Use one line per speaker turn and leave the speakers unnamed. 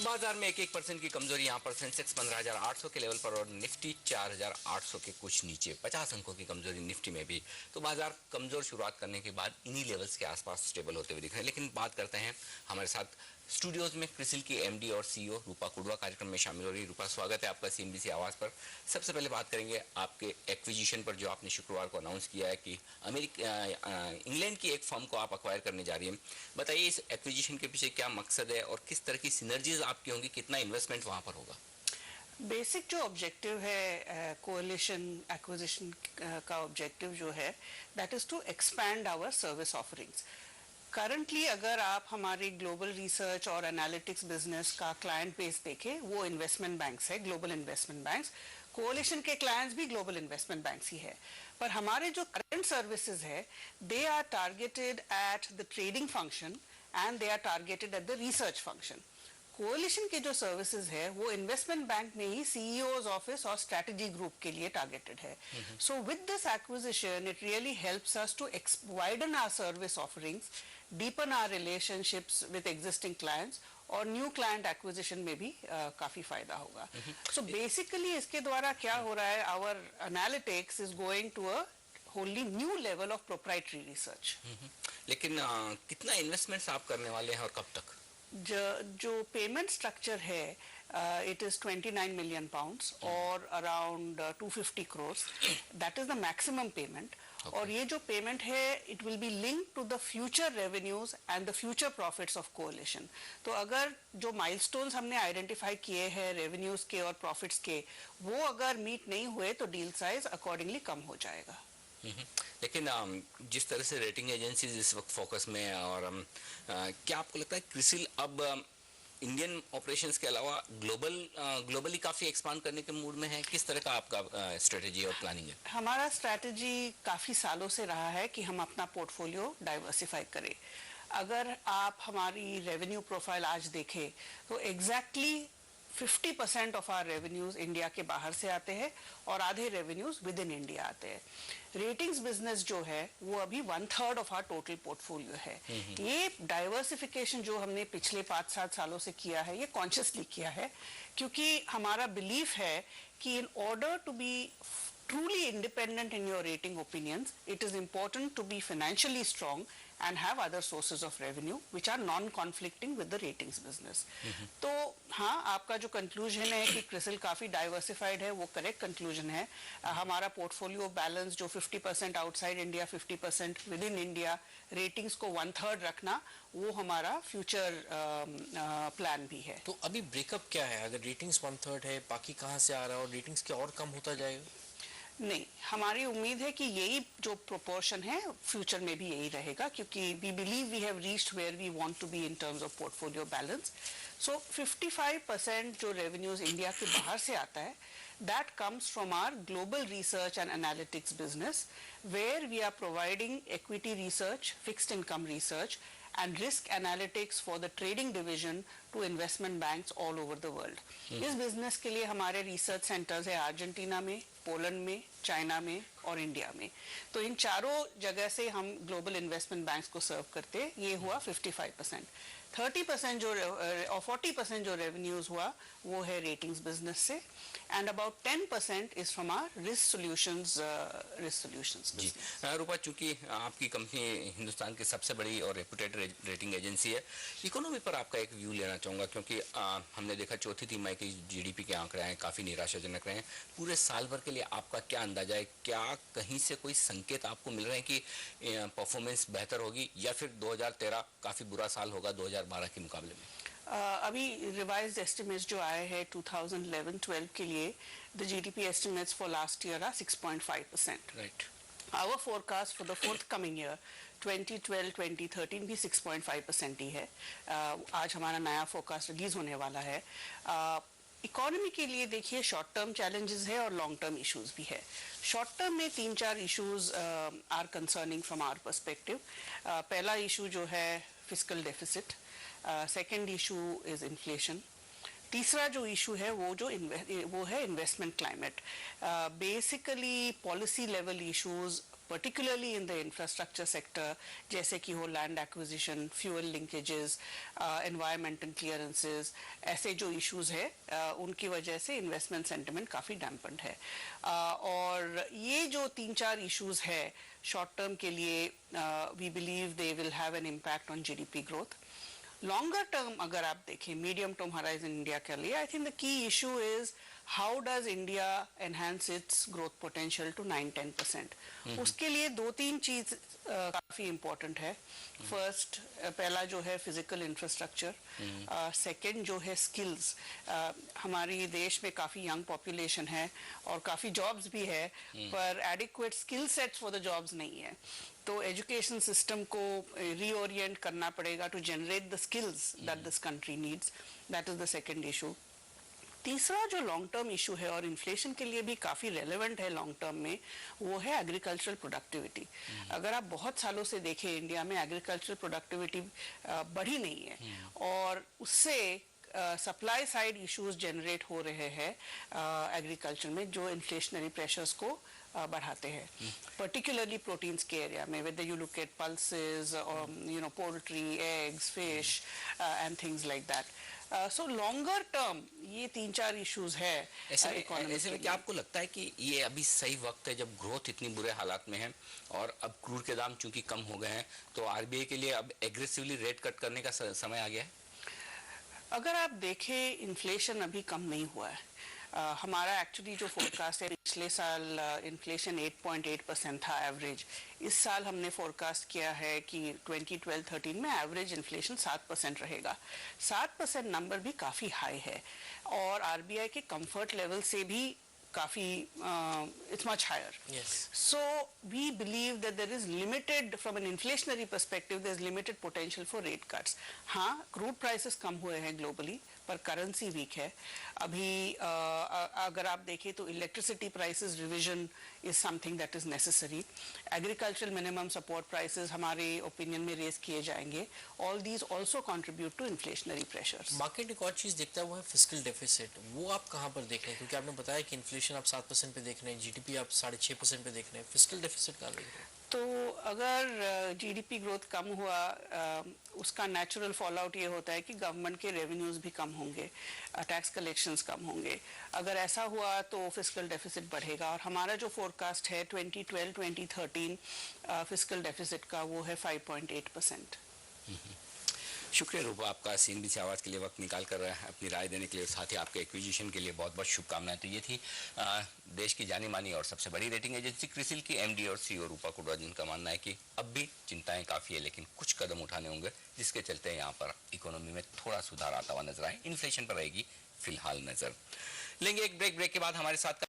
बाजार में 1% की कमजोरी यहाँ पर सेंसेक्स 15,800 के लेवल पर और निफ्टी 4,800 के कुछ नीचे, 50 अंकों की कमजोरी निफ्टी में भी। तो बाजार कमजोर शुरुआत करने के बाद इन्हीं लेवल्स के आसपास स्टेबल होते हुए दिख रहे हैं। लेकिन बात करते हैं हमारे साथ स्टूडियोज में क्रिसिल की एमडी और सीईओ रूपा कुडवा कार्यक्रम में शामिल हो रही। रूपा, स्वागत है आपका सीएनबीसी आवाज पर। सबसे पहले बात करेंगे आपके एक्विजिशन पर जो आपने शुक्रवार को अनाउंस किया है कि इंग्लैंड की एक फर्म को आप अक्वायर करने जा रही हैं। बताइए इस एक्विजिशन के पीछे क्या मकसद है और किस तरह की सिनर्जीज आपकी होंगी, कितना इन्वेस्टमेंट वहां पर होगा?
बेसिक जो ऑब्जेक्टिव है कोएलिशन एक्विजिशन का ऑब्जेक्टिव जो है that is to expand our service offerings. Currently अगर आप हमारी ग्लोबल रिसर्च और एनालिटिक्स बिजनेस का क्लाइंट बेस देखें, वो इन्वेस्टमेंट बैंक्स है, ग्लोबल इन्वेस्टमेंट बैंक्स। कोएलिशन के क्लाइंट्स भी ग्लोबल इन्वेस्टमेंट बैंक्स ही है, पर हमारे जो करंट सर्विसेज है they are targeted at the trading function and they are targeted at the research function. Coalition के जो सर्विसेज है वो इन्वेस्टमेंट बैंक में ही सीईओज ऑफिस और स्ट्रेटजी ग्रुप के लिए टारगेटेड है। So with this acquisition it really helps us to widen our service offerings, deepen our relationships with existing clients और न्यू क्लाइंट एक्विजिशन में भी काफी फायदा होगा। सो बेसिकली इसके द्वारा क्या हो रहा है, our analytics is going to a wholly new level of proprietary research।
लेकिन कितना इन्वेस्टमेंट्स आप करने वाले हैं और कब तक?
जो पेमेंट स्ट्रक्चर है इट इज 29 मिलियन पाउंड्स और around 250 crores, that is the maximum payment. और ये जो पेमेंट है it will be linked to the future revenues and the future profits of Coalition. तो अगर जो माइलस्टोन्स हमने आइडेंटिफाई किए हैं रेवेन्यूज के और प्रॉफिट्स के, वो अगर मीट नहीं हुए तो डील साइज अकॉर्डिंगली कम हो जाएगा।
लेकिन जिस तरह से रेटिंग एजेंसीज इस वक्त फोकस में है और क्या आपको लगता है क्रिसिल अब इंडियन ऑपरेशंस के अलावा ग्लोबली काफी एक्सपांड करने के मूड में है? किस तरह का आपका स्ट्रेटेजी और प्लानिंग है?
हमारा स्ट्रेटेजी काफी सालों से रहा है कि हम अपना पोर्टफोलियो डाइवर्सिफाई करें। अगर आप हमारी रेवेन्यू प्रोफाइल आज देखें तो exactly 50% of our revenues India के बाहर से आते हैं और आधे रेवेन्यूज विद इन इंडिया आते हैं। रेटिंग्स बिजनेस जो है वो अभी 1/3 ऑफ आवर टोटल पोर्टफोलियो है। ये डाइवर्सिफिकेशन जो हमने पिछले 5-7 सालों से किया है ये कॉन्शियसली किया है, क्योंकि हमारा बिलीफ है कि in order to be truly independent in your rating opinions, it is important to be financially strong and have other sources of revenue which are non-conflicting with the ratings business। तो हाँ, आपका जो conclusion है कि क्रिसिल काफी diversified है वो correct conclusion है। हमारा पोर्टफोलियो बैलेंस जो 50% outside India, 50% with in India, ratings को 1/3 रखना, वो हमारा फ्यूचर प्लान भी है।
तो अभी ब्रेकअप क्या है? अगर रेटिंग्स 1/3 है, बाकी कहाँ से आ रहा है और रेटिंग्स क्या और कम होता जाएगा?
नहीं, हमारी उम्मीद है कि यही जो प्रोपोर्शन है फ्यूचर में भी यही रहेगा, क्योंकि we believe we have reached where we want to be in terms of portfolio balance. So 55% जो रेवेन्यूज इंडिया के बाहर से आता है that comes from our global research and analytics business, where we are providing equity research, fixed income research and risk analytics for the trading division to investment banks all over the world। इस business के लिए हमारे research centres है Argentina में, Poland में, China में और India में। तो इन चारों जगह से हम ग्लोबल इन्वेस्टमेंट बैंक्स को सर्व करते हैं। ये हुआ 55%। 30% जो और 40% जो रेवेन्यूज हुआ वो है रेटिंग्स बिजनेस से, and about 10% is from our risk solutions business.
Rupa, चूंकि आपकी कंपनी हिंदुस्तान की सबसे बड़ी और रेपुटेड रेटिंग एजेंसी है, इकोनॉमी पर आपका एक व्यू लेना चाहूँगा, क्योंकि हमने देखा चौथी तिमाही की जीडीपी के आंकड़े हैं काफ़ी निराशाजनक रहे हैं। पूरे साल भर के लिए आपका क्या अंदाजा है? क्या कहीं से कोई संकेत आपको मिल रहे हैं कि परफॉर्मेंस बेहतर होगी या फिर 2013 काफ़ी बुरा साल होगा 2012 के मुकाबले में?
अभी रिवाइज्ड एस्टिमेट्स जो आए हैं 2011-12 के लिए, the GDP estimates for last year are 6.5%।
Right.
Our forecast for the forthcoming year 2012-2013 भी 6.5% ही है। आज हमारा नया फोरकास्ट रिलीज होने वाला है। इकोनॉमी के लिए देखिए शॉर्ट टर्म चैलेंजेस है और लॉन्ग टर्म इश्यूज भी है। शॉर्ट टर्म में 3-4 issues are concerning from our perspective. पहला इशू जो है fiscal deficit, second issue is inflation, तीसरा जो इशू है वो है investment climate. Basically policy level issues particularly in the infrastructure sector, जैसे कि हो land acquisition, fuel linkages, environmental clearances, ऐसे जो इश्यूज है उनकी वजह से इन्वेस्टमेंट सेंटिमेंट काफ़ी डैम्पन्ड है। और ये जो 3-4 इश्यूज है शॉर्ट टर्म के लिए, we believe they will have an impact on GDP growth. Longer term अगर आप देखें, मीडियम टर्म हराइजन इंडिया के लिए, I think the key issue is how does India enhance its growth potential to 9-10%। उसके लिए 2-3 चीज काफी इम्पोर्टेंट है। फर्स्ट, पहला जो है फिजिकल इंफ्रास्ट्रक्चर, सेकंड जो है स्किल्स। हमारी देश में काफी यंग पॉपुलेशन है और काफी जॉब्स भी है, पर adequate skill sets for the jobs नहीं है। तो एजुकेशन सिस्टम को रीओरिएंट करना पड़ेगा to generate the skills that this country needs. That is the second issue. तीसरा जो लॉन्ग टर्म इशू है और इन्फ्लेशन के लिए भी काफ़ी रेलेवेंट है लॉन्ग टर्म में, वो है एग्रीकल्चरल प्रोडक्टिविटी। अगर आप बहुत सालों से देखें, इंडिया में एग्रीकल्चरल प्रोडक्टिविटी बढ़ी नहीं है और उससे सप्लाई साइड इश्यूज जनरेट हो रहे हैं एग्रीकल्चर में, जो इन्फ्लेशनरी प्रेशर्स को बढ़ाते हैं, पर्टिकुलरली प्रोटीन्स के एरिया में, whether you look at pulses or poultry, eggs, fish and things like that. So longer term ये 3-4 इश्यूज है
ऐसे में क्या आपको लगता है कि ये अभी सही वक्त है जब ग्रोथ इतनी बुरे हालात में है और अब क्रूड के दाम चूंकि कम हो गए हैं, तो आरबीआई के लिए अब एग्रेसिवली रेट कट करने का समय आ गया है?
अगर आप देखें, इन्फ्लेशन अभी कम नहीं हुआ है। हमारा एक्चुअली जो फोरकास्ट है, पिछले साल इन्फ्लेशन 8.8% था एवरेज। इस साल हमने फोरकास्ट किया है कि 2012-13 में एवरेज इन्फ्लेशन 7% रहेगा। 7% नंबर भी काफ़ी हाई है और आरबीआई के कंफर्ट लेवल से भी काफ़ी it's much higher.
Yes.
So we believe that there is limited, from an inflationary perspective, there is limited potential for rate cuts. हाँ, crude prices कम हुए हैं globally, पर करेंसी वीक है। अभी अगर आप देखें तो electricity prices revision is something that is necessary. Agricultural minimum support prices हमारे ओपिनियन में रेज किए जाएंगे। All these also contribute to inflationary pressures.
Market एक और चीज देखता है, वो है फिस्कल डेफिसिट। वो आप कहाँ पर देख रहे हैं? क्योंकि आपने बताया कि इन्फ्लेशन आप 7% पे देख रहे हैं, जीडीपी आप 6.5% पे देख रहे हैं, फिस्कल डेफिसिट कहाँ देख रहे हैं?
तो अगर जीडीपी ग्रोथ कम हुआ, उसका नेचुरल फॉल आउट ये होता है कि गवर्नमेंट के रेवेन्यूज भी कम होंगे, टैक्स कलेक्शंस कम होंगे। अगर ऐसा हुआ तो फिस्कल डेफिसिट बढ़ेगा और हमारा जो फोरकास्ट है 2012-2013 फिस्कल डेफिसिट का, वो है 5.8%।
शुक्रिया रूपा, आपका CNBC आवाज़ के लिए वक्त निकाल कर अपनी राय देने के लिए, साथ ही आपके एक्विजिशन के लिए बहुत बहुत शुभकामनाएं। तो ये थी देश की जानी मानी और सबसे बड़ी रेटिंग एजेंसी क्रिसिल की MD और CEO रूपा कुडरा, जिनका मानना है कि अब भी चिंताएं काफ़ी है, लेकिन कुछ कदम उठाने होंगे जिसके चलते यहाँ पर इकोनॉमी में थोड़ा सुधार आता हुआ नजर आए। इन्फ्लेशन पर रहेगी फिलहाल नजर। लेंगे एक ब्रेक के बाद हमारे साथ